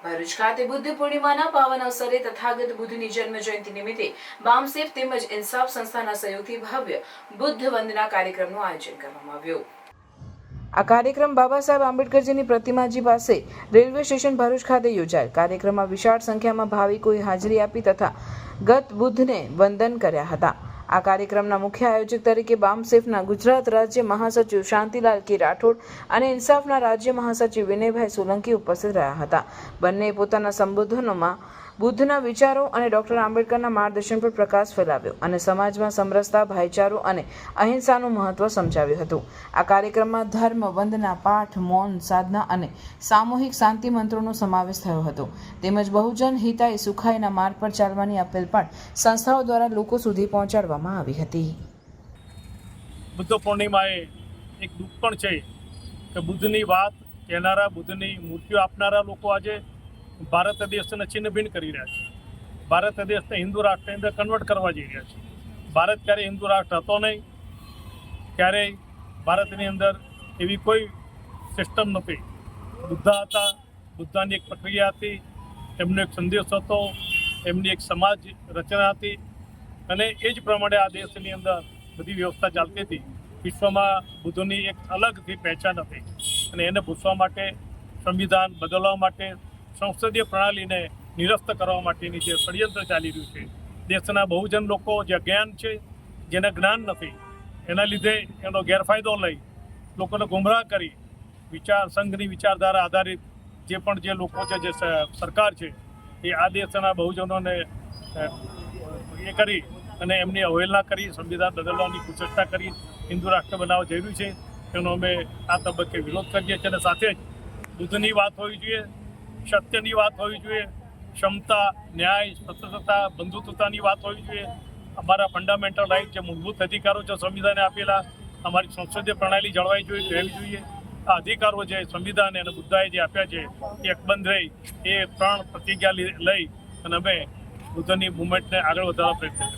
ભરૂચ ખાતે બુદ્ધ પૂર્ણિમાના પાવન અવસરે તથાગત બુદ્ધની જન્મ જયંતિ નિમિત્તે બામસેફ તેમજ ઇન્સાફ સંસ્થાના સહયોગથી ભવ્ય બુદ્ધ વંદના કાર્યક્રમનું આયોજન કરવામાં આવ્યું। આ કાર્યક્રમ બાબા સાહેબ આંબેડકરજીની પ્રતિમાજી પાસે રેલવે સ્ટેશન ભરૂચ ખાતે યોજાયેલ। કાર્યક્રમમાં વિશાળ સંખ્યામાં ભાવિકોએ હાજરી આપી તથા ગત બુદ્ધને વંદન કર્યા હતા। આ કાર્યક્રમના મુખ્ય આયોજક તરીકે બામસેફના ગુજરાત રાજ્ય મહાસચિવ શાંતિલાલ કે રાઠોડ અને ઇન્સાફના રાજ્ય મહાસચિવ વિનયભાઈ સોલંકી ઉપસ્થિત રહ્યા હતા। બંને પોતાના સંબોધનોમાં બુદ્ધના વિચારો અને ડોક્ટર આંબેડકરના માર્ગદર્શન પર પ્રકાશ ફેલાવ્યો અને સમાજમાં સમરસતા, ભાઈચારો અને અહિંસાનું મહત્વ સમજાવ્યું હતું। આ કાર્યક્રમમાં ધર્મ, વંદના, પાઠ, મૌન સાધના અને સામૂહિક શાંતિ મંત્રોનો સમાવેશ થયો હતો। તેમજ બહુજન હિતાય સુખાયના માર્ગ પર ચાલવાની અપીલ પણ સંસ્થાઓ દ્વારા લોકો સુધી પહોંચાડવામાં આવી હતી। બુદ્ધ પૂર્ણિમાએ એક દુઃખ પણ છે કે બુદ્ધની વાત કહેનારા, બુદ્ધની મૂર્તિઓ આપનારા લોકો આજે ભારત દેશને છિન્ન ભિન્ન કરી રહ્યા છે। ભારત દેશને હિન્દુ રાષ્ટ્રની અંદર કન્વર્ટ કરવા જઈ રહ્યા છે। ભારત ક્યારેય હિન્દુ રાષ્ટ્ર હતો નહીં, ક્યારેય ભારતની અંદર એવી કોઈ સિસ્ટમ નથી। બુદ્ધ હતા, બુદ્ધની એક પ્રક્રિયા હતી, એમનો એક સંદેશ હતો, એમની એક સમાજ રચના હતી અને એ જ પ્રમાણે આ દેશની અંદર બધી વ્યવસ્થા ચાલતી હતી। વિશ્વમાં બુદ્ધની એક અલગથી પહેચાન હતી અને એને પૂછવા માટે, સંવિધાન બદલવા માટે, સંસદીય પ્રણાલીને નિરસ્ત કરવા માટેની જે ષડયંત્ર ચાલી રહ્યું છે, દેશના બહુજન લોકો જે અજ્ઞાન છે, જેને જ્ઞાન નથી, એના લીધે એનો ગેરફાયદો લઈ લોકોને ગુમરાહ કરી સંઘની વિચારધારા આધારિત જે લોકો છે, જે સરકાર છે, એ આ દેશના બહુજનોને એ કરી અને એમની અવહેલના કરી સંવિધાન બદલવાની કુચેષ્ટા કરી હિન્દુ રાષ્ટ્ર બનાવવા જઈ રહ્યું છે, તેનો અમે આ તબક્કે વિરોધ કરીએ છીએ। અને સાથે જ બુદ્ધની વાત હોવી જોઈએ, સત્યની વાત હોવી જોઈએ, ક્ષમતા, ન્યાય, સ્વતંત્રતા, બંધુત્વતાની વાત હોવી જોઈએ। અમારા ફંડામેન્ટલ રાઇટ, જે મૂળભૂત અધિકારો છે સંવિધાને આપેલા, અમારી સંસદીય પ્રણાલી જળવાઈ રહેવી જોઈએ। આ અધિકારો જે સંવિધાન અને બુદ્ધાએ જે આપ્યા છે એ અકબંધ રહી, એ 3 પ્રતિજ્ઞા લઈ અને અમે બુદ્ધની મુવમેન્ટને આગળ વધારવા પ્રયત્ન કરીએ।